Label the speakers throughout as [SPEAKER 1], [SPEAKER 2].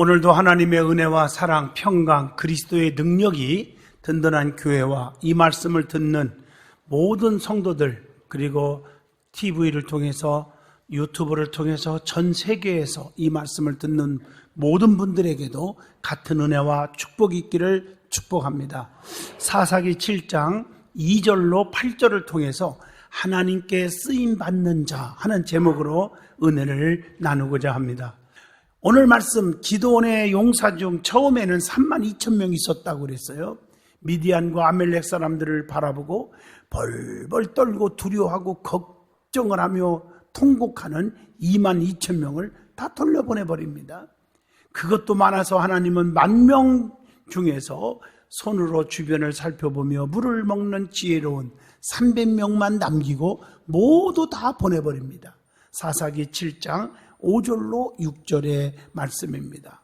[SPEAKER 1] 오늘도 하나님의 은혜와 사랑, 평강, 그리스도의 능력이 든든한 교회와 이 말씀을 듣는 모든 성도들, 그리고 TV를 통해서, 유튜브를 통해서 전 세계에서 이 말씀을 듣는 모든 분들에게도 같은 은혜와 축복이 있기를 축복합니다. 사사기 7장 2절로 8절을 통해서 하나님께 쓰임받는 자 하는 제목으로 은혜를 나누고자 합니다. 오늘 말씀, 기드온의 용사 중 처음에는 32,000명이 있었다고 그랬어요. 미디안과 아멜렉 사람들을 바라보고 벌벌 떨고 두려워하고 걱정을 하며 통곡하는 22,000명을 다 돌려보내버립니다. 그것도 많아서 하나님은 10,000명 중에서 손으로 주변을 살펴보며 물을 먹는 지혜로운 300명만 남기고 모두 다 보내버립니다. 사사기 7장 5절로 6절의 말씀입니다.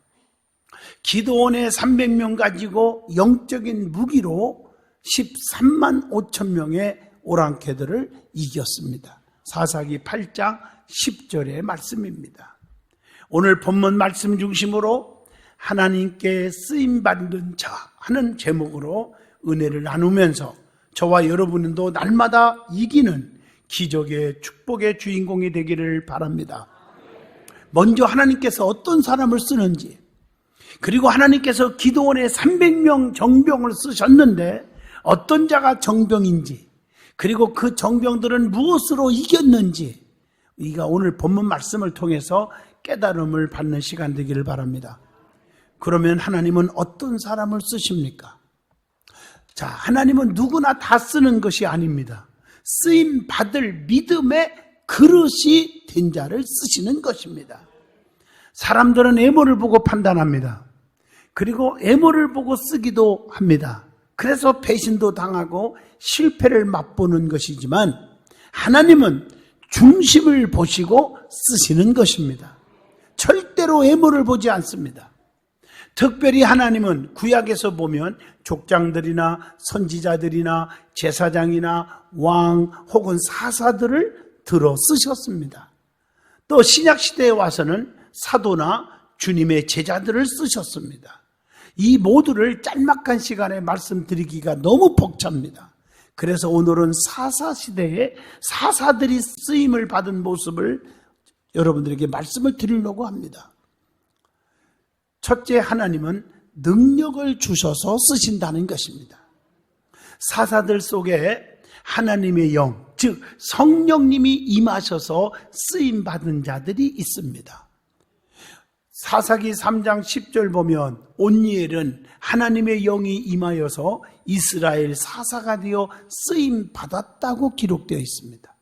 [SPEAKER 1] 기드온의 300명 가지고 영적인 무기로 13만 5천 명의 오랑캐들을 이겼습니다. 사사기 8장 10절의 말씀입니다. 오늘 본문 말씀 중심으로 하나님께 쓰임받는 자 하는 제목으로 은혜를 나누면서 저와 여러분도 날마다 이기는 기적의 축복의 주인공이 되기를 바랍니다. 먼저 하나님께서 어떤 사람을 쓰는지, 그리고 하나님께서 기드온의 300명 정병을 쓰셨는데 어떤 자가 정병인지, 그리고 그 정병들은 무엇으로 이겼는지, 우리가 오늘 본문 말씀을 통해서 깨달음을 받는 시간 되기를 바랍니다. 그러면 하나님은 어떤 사람을 쓰십니까? 자, 하나님은 누구나 다 쓰는 것이 아닙니다. 쓰임 받을 믿음의 그릇이 된 자를 쓰시는 것입니다. 사람들은 애모를 보고 판단합니다. 그리고 애모를 보고 쓰기도 합니다. 그래서 배신도 당하고 실패를 맛보는 것이지만 하나님은 중심을 보시고 쓰시는 것입니다. 절대로 애모를 보지 않습니다. 특별히 하나님은 구약에서 보면 족장들이나 선지자들이나 제사장이나 왕 혹은 사사들을 들어 쓰셨습니다. 또 신약시대에 와서는 사도나 주님의 제자들을 쓰셨습니다. 이 모두를 짤막한 시간에 말씀드리기가 너무 벅찹니다. 그래서 오늘은 사사시대에 사사들이 쓰임을 받은 모습을 여러분들에게 말씀을 드리려고 합니다. 첫째, 하나님은 능력을 주셔서 쓰신다는 것입니다. 사사들 속에 하나님의 영, 즉 성령님이 임하셔서 쓰임받은 자들이 있습니다. 사사기 3장 10절 보면 온니엘은 하나님의 영이 임하여서 이스라엘 사사가 되어 쓰임받았다고 기록되어 있습니다.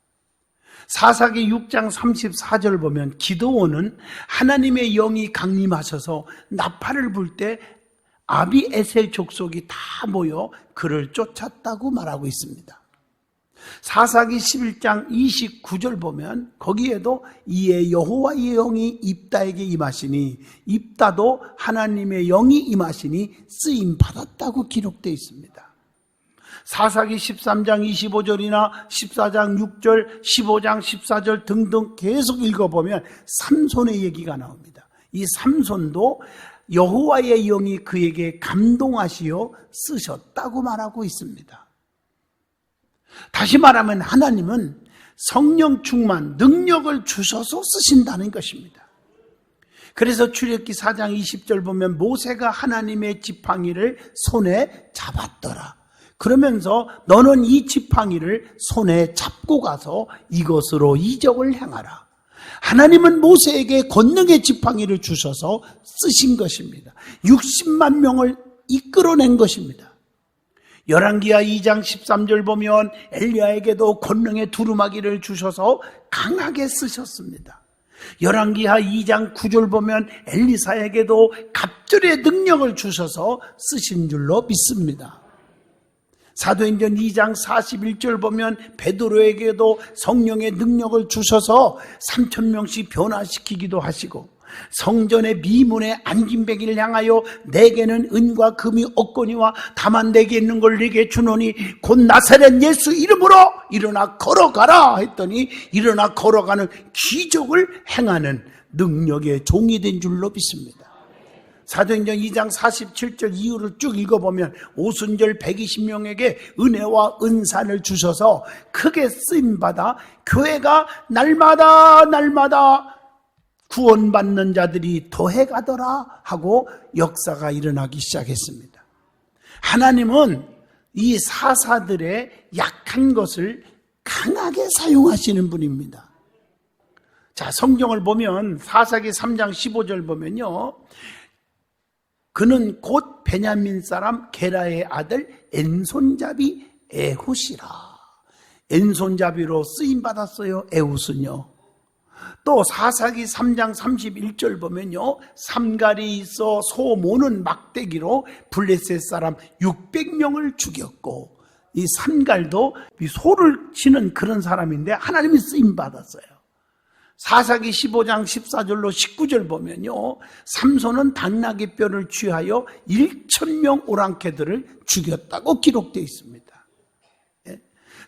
[SPEAKER 1] 사사기 6장 34절 보면 기드온은 하나님의 영이 강림하셔서 나팔을 불 때 아비에셀 족속이 다 모여 그를 쫓았다고 말하고 있습니다. 사사기 11장 29절 보면 거기에도 이에 여호와의 영이 입다에게 임하시니 입다도 하나님의 영이 임하시니 쓰임받았다고 기록되어 있습니다. 사사기 13장 25절이나 14장 6절, 15장 14절 등등 계속 읽어보면 삼손의 얘기가 나옵니다. 이 삼손도 여호와의 영이 그에게 감동하시어 쓰셨다고 말하고 있습니다. 다시 말하면 하나님은 성령 충만, 능력을 주셔서 쓰신다는 것입니다. 그래서 출애굽기 4장 20절 보면 모세가 하나님의 지팡이를 손에 잡았더라. 그러면서 너는 이 지팡이를 손에 잡고 가서 이것으로 이적을 행하라. 하나님은 모세에게 권능의 지팡이를 주셔서 쓰신 것입니다. 60만 명을 이끌어낸 것입니다. 열왕기하 2장 13절 보면 엘리야에게도 권능의 두루마기를 주셔서 강하게 쓰셨습니다. 열왕기하 2장 9절 보면 엘리사에게도 갑절의 능력을 주셔서 쓰신 줄로 믿습니다. 사도행전 2장 41절 보면 베드로에게도 성령의 능력을 주셔서 3,000명씩 변화시키기도 하시고 성전의 미문에 안긴 베기를 향하여 내게는 은과 금이 없거니와 다만 내게 있는 걸 내게 주노니 곧 나사렛 예수 이름으로 일어나 걸어가라 했더니 일어나 걸어가는 기적을 행하는 능력의 종이 된 줄로 믿습니다. 사도행전 2장 47절 이후를 쭉 읽어보면 오순절 120명에게 은혜와 은사를 주셔서 크게 쓰임받아 교회가 날마다 구원받는 자들이 더해가더라 하고 역사가 일어나기 시작했습니다. 하나님은 이 사사들의 약한 것을 강하게 사용하시는 분입니다. 자, 성경을 보면 사사기 3장 15절 보면요, 그는 곧 베냐민 사람 게라의 아들 엔손잡이 에훗이라. 엔손잡이로 쓰임받았어요, 에훗은요. 또 사사기 3장 31절 보면요, 삼갈이 있어 소 모는 막대기로 블레셋 사람 600명을 죽였고, 이 삼갈도 이 소를 치는 그런 사람인데 하나님이 쓰임받았어요. 사사기 15장 14절로 19절 보면요, 삼손은 당나귀 뼈를 취하여 1,000명 오랑캐들을 죽였다고 기록되어 있습니다.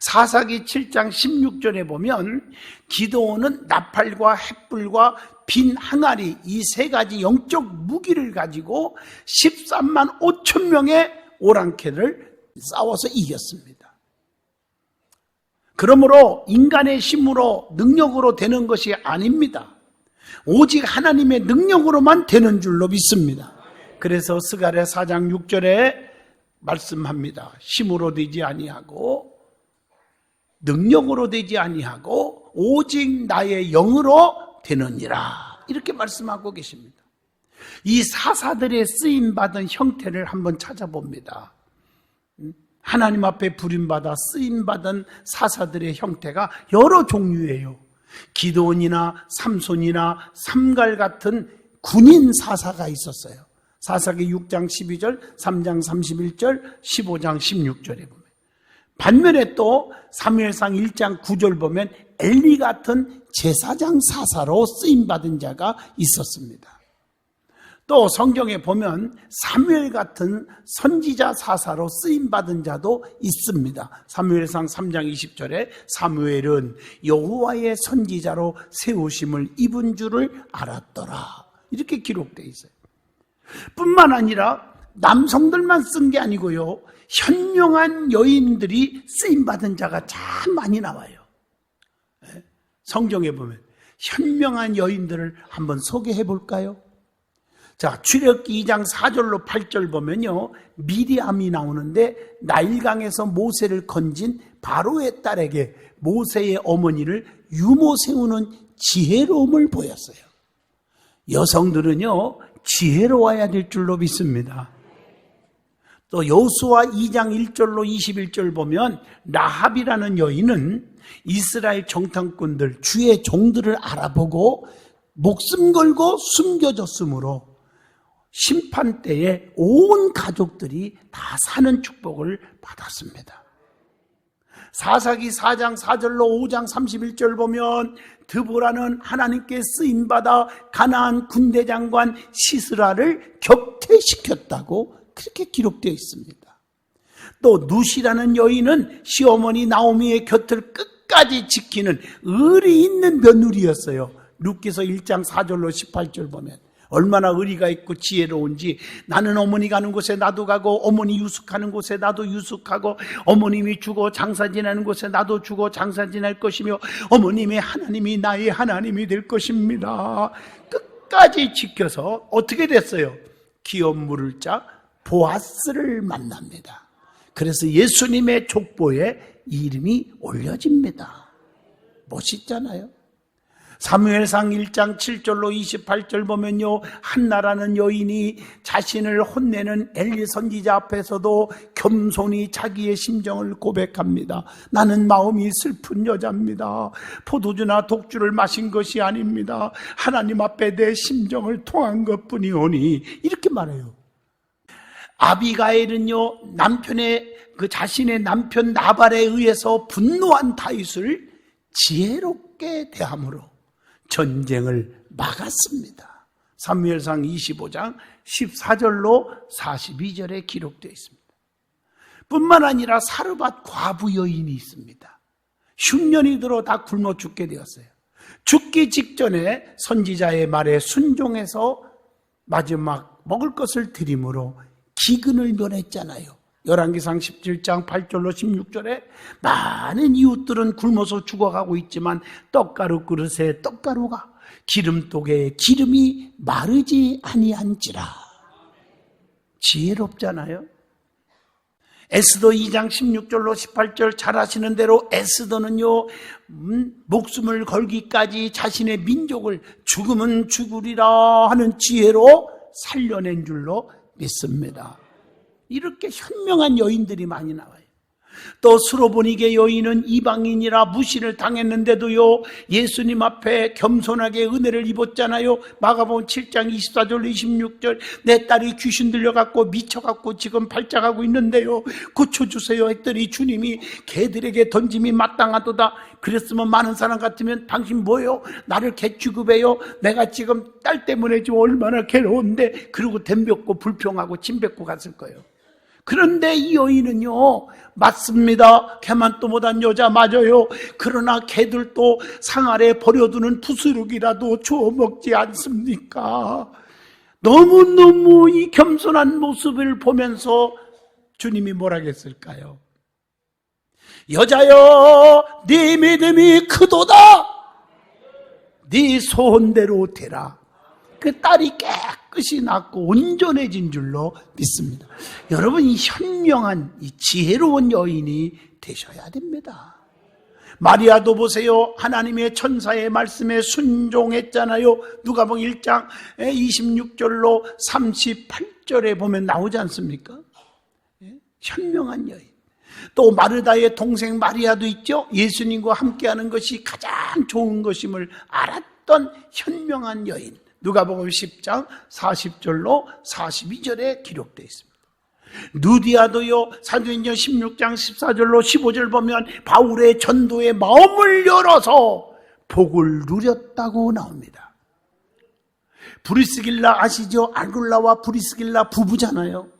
[SPEAKER 1] 사사기 7장 16절에 보면 기드온은 나팔과 횃불과 빈 항아리 이 세 가지 영적 무기를 가지고 13만 5천 명의 오랑캐를 싸워서 이겼습니다. 그러므로 인간의 힘으로 능력으로 되는 것이 아닙니다. 오직 하나님의 능력으로만 되는 줄로 믿습니다. 그래서 스가랴 4장 6절에 말씀합니다. 힘으로 되지 아니하고 능력으로 되지 아니하고 오직 나의 영으로 되느니라, 이렇게 말씀하고 계십니다. 이 사사들의 쓰임받은 형태를 한번 찾아봅니다. 하나님 앞에 부림받아 쓰임받은 사사들의 형태가 여러 종류예요. 기드온이나 삼손이나 삼갈 같은 군인 사사가 있었어요. 사사기 6장 12절, 3장 31절, 15장 16절에 보면, 반면에 또 사무엘상 1장 9절 보면 엘리 같은 제사장 사사로 쓰임받은 자가 있었습니다. 또 성경에 보면 사무엘 같은 선지자 사사로 쓰임받은 자도 있습니다. 사무엘상 3장 20절에 사무엘은 여호와의 선지자로 세우심을 입은 줄을 알았더라, 이렇게 기록되어 있어요. 뿐만 아니라 남성들만 쓴 게 아니고요, 현명한 여인들이 쓰임받은 자가 참 많이 나와요. 성경에 보면 현명한 여인들을 한번 소개해 볼까요? 자, 출애굽기 2장 4절로 8절 보면요, 미리암이 나오는데 나일강에서 모세를 건진 바로의 딸에게 모세의 어머니를 유모 세우는 지혜로움을 보였어요. 여성들은요, 지혜로워야 될 줄로 믿습니다. 또 여호수아 2장 1절로 21절 보면 라합이라는 여인은 이스라엘 정탐꾼들, 주의 종들을 알아보고 목숨 걸고 숨겨졌으므로 심판 때에 온 가족들이 다 사는 축복을 받았습니다. 사사기 4장 4절로 5장 31절 보면 드보라는 하나님께 쓰임받아 가나안 군대장관 시스라를 격퇴시켰다고 그렇게 기록되어 있습니다. 또 누시라는 여인은 시어머니 나오미의 곁을 끝까지 지키는 의리 있는 며느리였어요. 룻기서 1장 4절로 18절 보면 얼마나 의리가 있고 지혜로운지, 나는 어머니 가는 곳에 나도 가고 어머니 유숙하는 곳에 나도 유숙하고 어머님이 주고 장사 지내는 곳에 나도 주고 장사 지낼 것이며 어머님의 하나님이 나의 하나님이 될 것입니다. 끝까지 지켜서 어떻게 됐어요? 기업 물을 자 보아스를 만납니다. 그래서 예수님의 족보에 이름이 올려집니다. 멋있잖아요. 사무엘상 1장 7절로 28절 보면요, 한나라는 여인이 자신을 혼내는 엘리 선지자 앞에서도 겸손히 자기의 심정을 고백합니다. 나는 마음이 슬픈 여자입니다. 포도주나 독주를 마신 것이 아닙니다. 하나님 앞에 내 심정을 토한 것뿐이오니, 이렇게 말해요. 아비가일은요, 자신의 남편 나발에 의해서 분노한 다윗을 지혜롭게 대함으로 전쟁을 막았습니다. 사무엘상 25장 14절로 42절에 기록되어 있습니다. 뿐만 아니라 사르밧 과부 여인이 있습니다. 흉년이 들어 다 굶어 죽게 되었어요. 죽기 직전에 선지자의 말에 순종해서 마지막 먹을 것을 드림으로 기근을 면했잖아요. 열왕기상 17장 8절로 16절에 많은 이웃들은 굶어서 죽어가고 있지만 떡가루 그릇에 떡가루가 기름독에 기름이 마르지 아니한지라. 지혜롭잖아요. 에스더 2장 16절로 18절 잘 아시는 대로 에스더는요, 목숨을 걸기까지 자신의 민족을 죽으면 죽으리라 하는 지혜로 살려낸 줄로 믿습니다. 이렇게 현명한 여인들이 많이 나와요. 또 스로보니게 여인은 이방인이라 무시를 당했는데도요, 예수님 앞에 겸손하게 은혜를 입었잖아요. 마가복음 7장 24절 26절 내 딸이 귀신 들려갖고 미쳐갖고 지금 발작하고 있는데요, 고쳐주세요 했더니 주님이 개들에게 던짐이 마땅하도다. 그랬으면 많은 사람 같으면 당신 뭐예요? 나를 개 취급해요? 내가 지금 딸 때문에 지금 얼마나 괴로운데. 그리고 덤볐고 불평하고 침 뱉고 갔을 거예요. 그런데 이 여인은요, 맞습니다. 개만도 못한 여자 맞아요. 그러나 개들도 상 아래 버려두는 부스러기라도 주워 먹지 않습니까? 너무너무 이 겸손한 모습을 보면서 주님이 뭐라 했을까요? 여자여, 네 믿음이 크도다. 네 소원대로 되라. 그 딸이 깨끗이 낫고 온전해진 줄로 믿습니다. 여러분, 이 현명한, 이 지혜로운 여인이 되셔야 됩니다. 마리아도 보세요. 하나님의 천사의 말씀에 순종했잖아요. 누가복음 1장 26절로 38절에 보면 나오지 않습니까? 현명한 여인. 또 마르다의 동생 마리아도 있죠. 예수님과 함께하는 것이 가장 좋은 것임을 알았던 현명한 여인. 누가복음 10장 40절로 42절에 기록되어 있습니다. 누디아도요, 사도행전 16장 14절로 15절 보면 바울의 전도에 마음을 열어서 복을 누렸다고 나옵니다. 브리스길라 아시죠? 아굴라와 브리스길라 부부잖아요.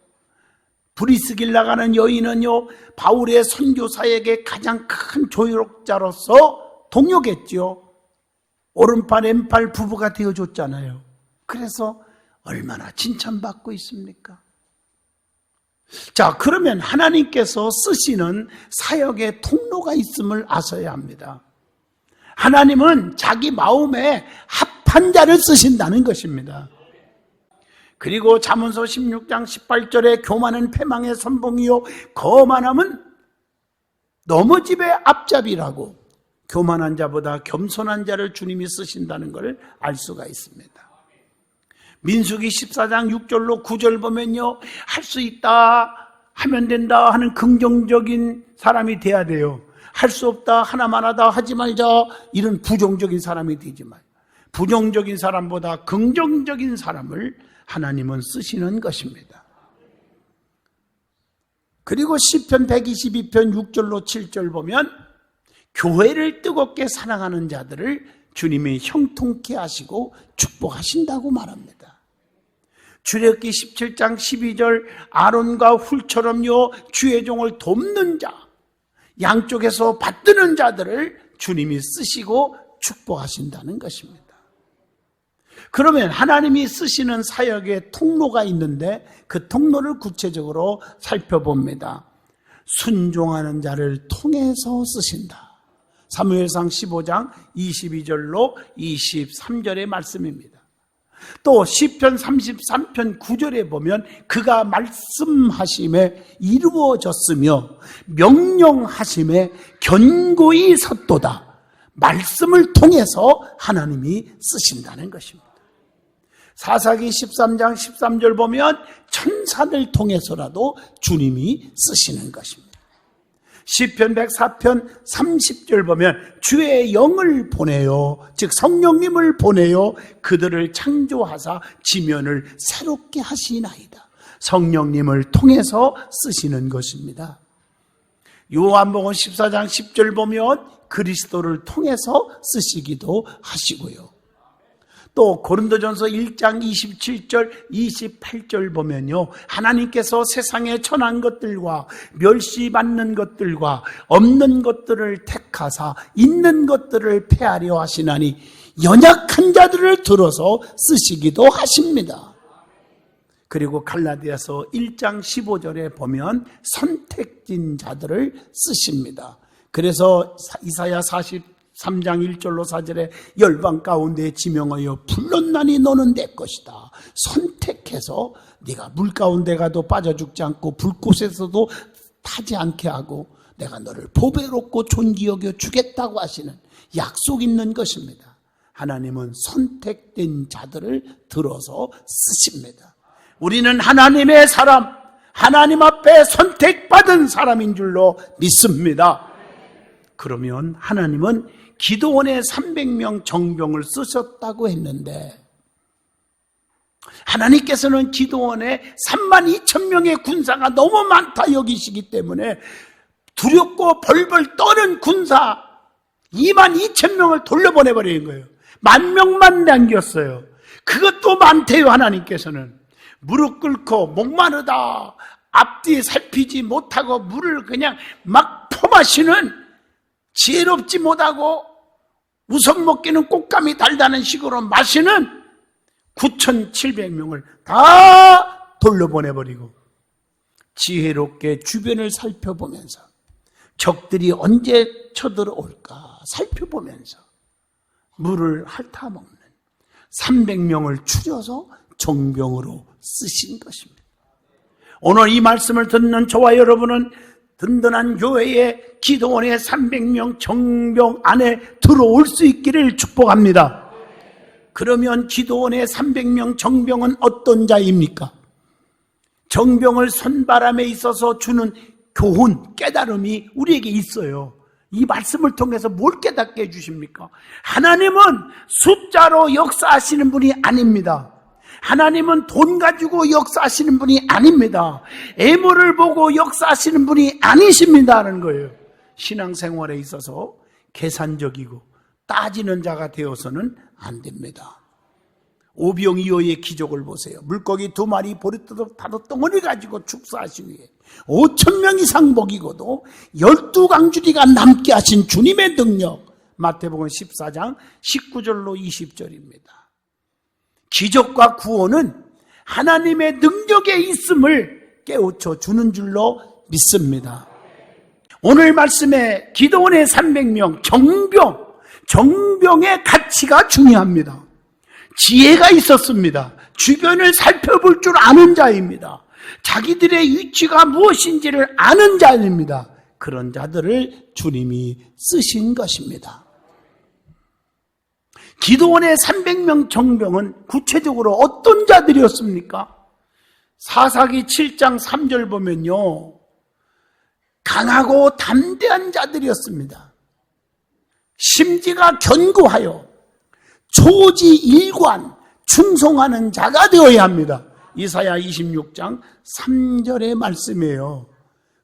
[SPEAKER 1] 브리스길라가는 여인은요, 바울의 선교사에게 가장 큰 조력자로서 동역했죠. 오른팔 왼팔 부부가 되어줬잖아요. 그래서 얼마나 칭찬받고 있습니까? 자, 그러면 하나님께서 쓰시는 사역의 통로가 있음을 아셔야 합니다. 하나님은 자기 마음에 합한 자를 쓰신다는 것입니다. 그리고 잠언서 16장 18절에 교만은 패망의 선봉이요 거만함은 넘어집의 앞잡이라고, 교만한 자보다 겸손한 자를 주님이 쓰신다는 것을 알 수가 있습니다. 민수기 14장 6절로 9절 보면요, 할 수 있다, 하면 된다 하는 긍정적인 사람이 돼야 돼요. 할 수 없다, 하나만 하다, 하지 말자, 이런 부정적인 사람이 되지 마요. 부정적인 사람보다 긍정적인 사람을 하나님은 쓰시는 것입니다. 그리고 시편 122편 6절로 7절 보면 교회를 뜨겁게 사랑하는 자들을 주님이 형통케 하시고 축복하신다고 말합니다. 출애굽기 17장 12절 아론과 훌처럼요 주의 종을 돕는 자, 양쪽에서 받드는 자들을 주님이 쓰시고 축복하신다는 것입니다. 그러면 하나님이 쓰시는 사역의 통로가 있는데 그 통로를 구체적으로 살펴봅니다. 순종하는 자를 통해서 쓰신다. 사무엘상 15장 22절로 23절의 말씀입니다. 또 시편 33편 9절에 보면 그가 말씀하심에 이루어졌으며 명령하심에 견고히 섰도다. 말씀을 통해서 하나님이 쓰신다는 것입니다. 사사기 13장 13절 보면 천사들 통해서라도 주님이 쓰시는 것입니다. 시편 104편 30절 보면 주의 영을 보내요, 즉 성령님을 보내요, 그들을 창조하사 지면을 새롭게 하시나이다. 성령님을 통해서 쓰시는 것입니다. 요한복음 14장 10절 보면 그리스도를 통해서 쓰시기도 하시고요. 또 고린도전서 1장 27절 28절 보면요, 하나님께서 세상에 천한 것들과 멸시받는 것들과 없는 것들을 택하사 있는 것들을 폐하려 하시나니 연약한 자들을 들어서 쓰시기도 하십니다. 그리고 갈라디아서 1장 15절에 보면 선택진 자들을 쓰십니다. 그래서 이사야 43장 1절로 4절에 열방 가운데 지명하여 불렀나니 너는 내 것이다. 선택해서 네가 물 가운데 가도 빠져 죽지 않고 불꽃에서도 타지 않게 하고 내가 너를 보배롭고 존귀 여겨 주겠다고 하시는 약속 있는 것입니다. 하나님은 선택된 자들을 들어서 쓰십니다. 우리는 하나님의 사람, 하나님 앞에 선택받은 사람인 줄로 믿습니다. 그러면 하나님은 기드온의 300명 정병을 쓰셨다고 했는데 하나님께서는 기드온의 32,000명의 군사가 너무 많다 여기시기 때문에 두렵고 벌벌 떠는 군사 22,000명을 돌려보내버리는 거예요. 10,000명만 남겼어요. 그것도 많대요. 하나님께서는 무릎 꿇고 목마르다 앞뒤 살피지 못하고 물을 그냥 막 퍼마시는 지혜롭지 못하고 우선 먹기는 꽃감이 달다는 식으로 마시는 9,700명을 다 돌려보내버리고 지혜롭게 주변을 살펴보면서 적들이 언제 쳐들어올까 살펴보면서 물을 핥아먹는 300명을 추려서 정병으로 쓰신 것입니다. 오늘 이 말씀을 듣는 저와 여러분은 든든한 교회에 기드온의 300명 정병 안에 들어올 수 있기를 축복합니다. 그러면 기드온의 300명 정병은 어떤 자입니까? 정병을 손바람에 있어서 주는 교훈, 깨달음이 우리에게 있어요. 이 말씀을 통해서 뭘 깨닫게 해주십니까? 하나님은 숫자로 역사하시는 분이 아닙니다. 하나님은 돈 가지고 역사하시는 분이 아닙니다. 애물을 보고 역사하시는 분이 아니십니다라는 거예요. 신앙생활에 있어서 계산적이고 따지는 자가 되어서는 안 됩니다. 오병이어의 기적을 보세요. 물고기 2마리 보리떡 다섯 덩어리 가지고 축사하신 후에 5,000명 이상 먹이고도 12강주리가 남게 하신 주님의 능력, 마태복음 14장 19절로 20절입니다. 기적과 구원은 하나님의 능력에 있음을 깨우쳐 주는 줄로 믿습니다. 오늘 말씀에 기드온의 300명 정병의 가치가 중요합니다. 지혜가 있었습니다. 주변을 살펴볼 줄 아는 자입니다. 자기들의 위치가 무엇인지를 아는 자입니다. 그런 자들을 주님이 쓰신 것입니다. 기드온의 300명 정병은 구체적으로 어떤 자들이었습니까? 사사기 7장 3절 보면요, 강하고 담대한 자들이었습니다. 심지가 견고하여 초지일관 충성하는 자가 되어야 합니다. 이사야 26장 3절의 말씀이에요.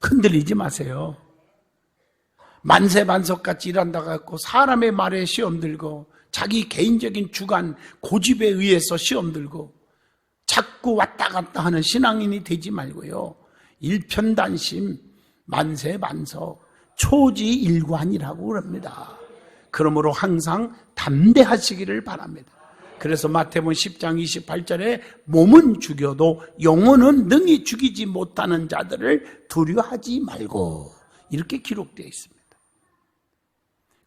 [SPEAKER 1] 흔들리지 마세요. 만세반석같이 일한다고 해서 사람의 말에 시험 들고 자기 개인적인 주관 고집에 의해서 시험 들고 자꾸 왔다 갔다 하는 신앙인이 되지 말고요, 일편단심, 만세반석, 초지일관이라고 그럽니다. 그러므로 항상 담대하시기를 바랍니다. 그래서 마태복음 10장 28절에 몸은 죽여도 영혼은 능히 죽이지 못하는 자들을 두려워하지 말고 이렇게 기록되어 있습니다.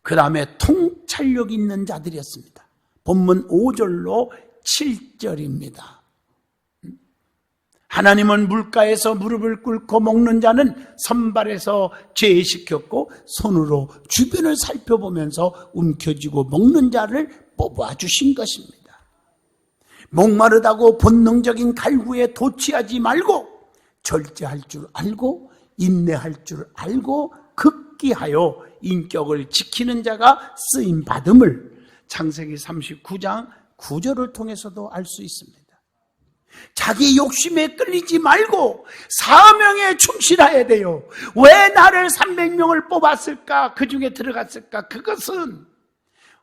[SPEAKER 1] 그 다음에 통찰력 있는 자들이었습니다. 본문 5절로 7절입니다. 하나님은 물가에서 무릎을 꿇고 먹는 자는 선발에서 제시켰고 손으로 주변을 살펴보면서 움켜쥐고 먹는 자를 뽑아주신 것입니다. 목마르다고 본능적인 갈구에 도취하지 말고 절제할 줄 알고 인내할 줄 알고 극기하여 인격을 지키는 자가 쓰임받음을 창세기 39장 9절을 통해서도 알 수 있습니다. 자기 욕심에 끌리지 말고 사명에 충실해야 돼요. 왜 나를 300명을 뽑았을까? 그 중에 들어갔을까? 그것은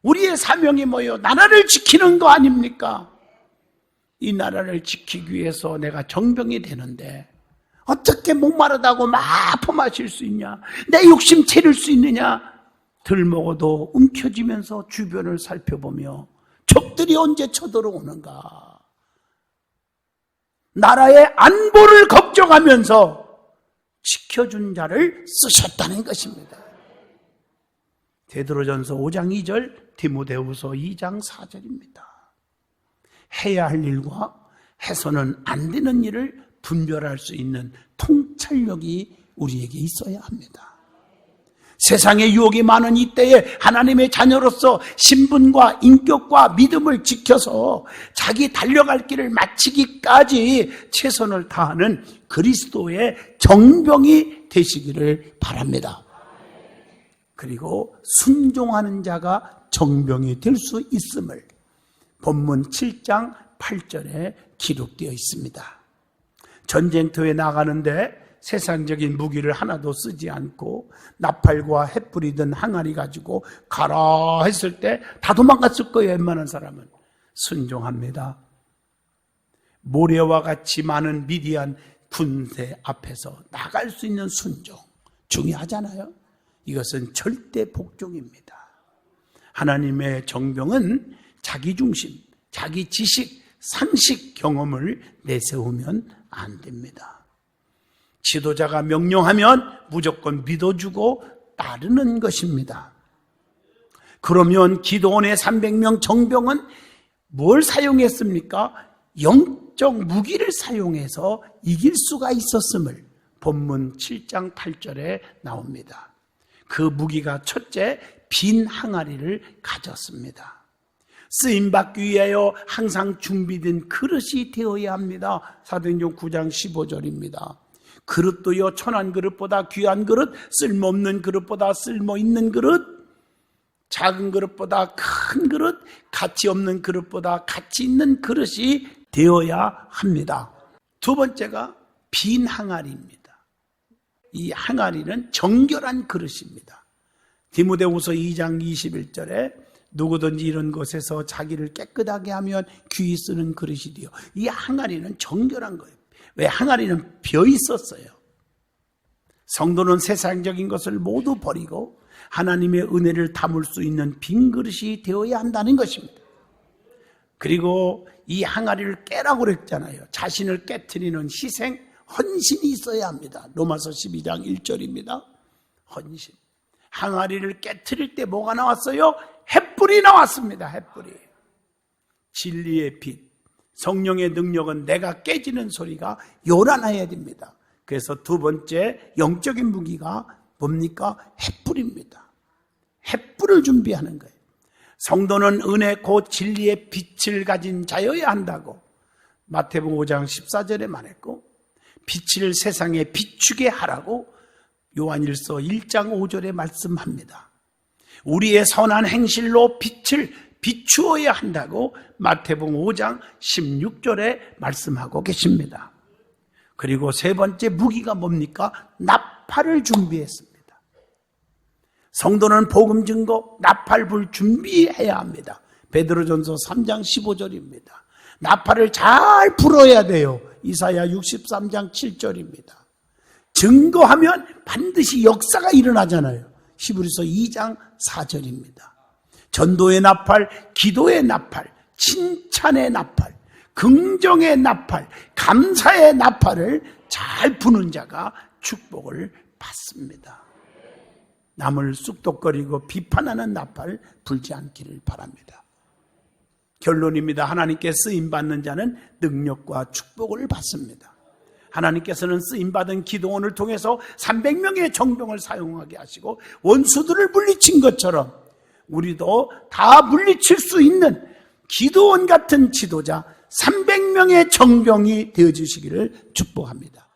[SPEAKER 1] 우리의 사명이 뭐예요? 나라를 지키는 거 아닙니까? 이 나라를 지키기 위해서 내가 정병이 되는데 어떻게 목마르다고 막 퍼마실 수 있냐? 내 욕심 채울 수 있느냐? 들 먹어도 움켜쥐면서 주변을 살펴보며 적들이 언제 쳐들어오는가? 나라의 안보를 걱정하면서 지켜준 자를 쓰셨다는 것입니다. 베드로전서 5장 2절, 디모데후서 2장 4절입니다. 해야 할 일과 해서는 안 되는 일을 분별할 수 있는 통찰력이 우리에게 있어야 합니다. 세상의 유혹이 많은 이때에 하나님의 자녀로서 신분과 인격과 믿음을 지켜서 자기 달려갈 길을 마치기까지 최선을 다하는 그리스도의 정병이 되시기를 바랍니다. 그리고 순종하는 자가 정병이 될 수 있음을 본문 7장 8절에 기록되어 있습니다. 전쟁터에 나가는데 세상적인 무기를 하나도 쓰지 않고 나팔과 횃불이 든 항아리 가지고 가라 했을 때 다 도망갔을 거예요. 웬만한 사람은. 순종합니다. 모래와 같이 많은 미디안 군대 앞에서 나갈 수 있는 순종 중요하잖아요. 이것은 절대 복종입니다. 하나님의 정병은 자기 중심, 자기 지식, 상식, 경험을 내세우면 안 됩니다. 지도자가 명령하면 무조건 믿어주고 따르는 것입니다. 그러면 기드온의 300명 정병은 뭘 사용했습니까? 영적 무기를 사용해서 이길 수가 있었음을 본문 7장 8절에 나옵니다. 그 무기가 첫째, 빈 항아리를 가졌습니다. 쓰임받기 위하여 항상 준비된 그릇이 되어야 합니다. 사도행전 9장 15절입니다. 그릇도요, 천한 그릇보다 귀한 그릇, 쓸모없는 그릇보다 쓸모있는 그릇, 작은 그릇보다 큰 그릇, 가치 없는 그릇보다 가치 있는 그릇이 되어야 합니다. 두 번째가 빈 항아리입니다. 이 항아리는 정결한 그릇입니다. 디모데후서 2장 21절에 누구든지 이런 것에서 자기를 깨끗하게 하면 귀히 쓰는 그릇이 되어. 이 항아리는 정결한 거예요. 왜? 항아리는 벼 있었어요. 성도는 세상적인 것을 모두 버리고 하나님의 은혜를 담을 수 있는 빈 그릇이 되어야 한다는 것입니다. 그리고 이 항아리를 깨라고 그랬잖아요. 자신을 깨트리는 희생, 헌신이 있어야 합니다. 로마서 12장 1절입니다. 헌신. 항아리를 깨트릴 때 뭐가 나왔어요? 횃불이 나왔습니다. 횃불이. 진리의 빛. 성령의 능력은 내가 깨지는 소리가 요란해야 됩니다. 그래서 두 번째 영적인 무기가 뭡니까? 횃불입니다. 횃불을 준비하는 거예요. 성도는 은혜 곧 진리의 빛을 가진 자여야 한다고 마태복음 5장 14절에 말했고, 빛을 세상에 비추게 하라고 요한일서 1장 5절에 말씀합니다. 우리의 선한 행실로 빛을 비추어야 한다고 마태복음 5장 16절에 말씀하고 계십니다. 그리고 세 번째 무기가 뭡니까? 나팔을 준비했습니다. 성도는 복음 증거, 나팔불 준비해야 합니다. 베드로전서 3장 15절입니다. 나팔을 잘 불어야 돼요. 이사야 63장 7절입니다. 증거하면 반드시 역사가 일어나잖아요. 히브리서 2장 4절입니다. 전도의 나팔, 기도의 나팔, 칭찬의 나팔, 긍정의 나팔, 감사의 나팔을 잘 부는 자가 축복을 받습니다. 남을 쑥덕거리고 비판하는 나팔 불지 않기를 바랍니다. 결론입니다. 하나님께 쓰임받는 자는 능력과 축복을 받습니다. 하나님께서는 쓰임받은 기도원을 통해서 300명의 정병을 사용하게 하시고 원수들을 물리친 것처럼 우리도 다 물리칠 수 있는 기도원 같은 지도자 300명의 정병이 되어주시기를 축복합니다.